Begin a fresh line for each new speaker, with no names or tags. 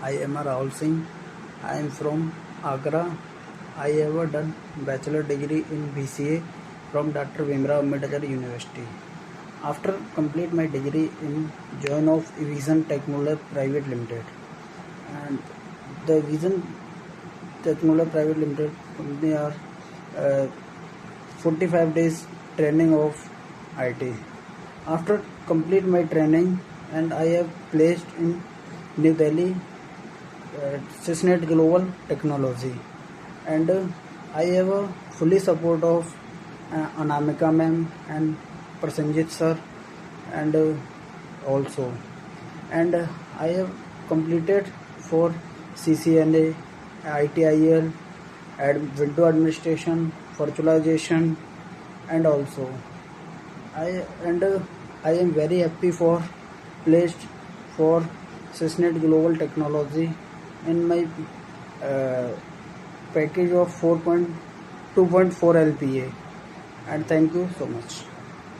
I am Rahul Singh. I am from Agra. I have done bachelor degree in BCA from Dr. Bhimrao Ambedkar University. After complete my degree in join of Vision Technology Private Limited, and the Vision Technology Private Limited company are uh, 45 days training of IT. After complete my training, and I have placed in New Delhi, Cisnet Global Technology, and I have a fully support of Anamika ma'am and Prasenjit sir, and also, and I have completed for CCNA, ITIL, window administration, virtualization, and also I am very happy for placed for Cisnet Global Technology in my uh, package of 4.2.4 LPA, and thank you so much.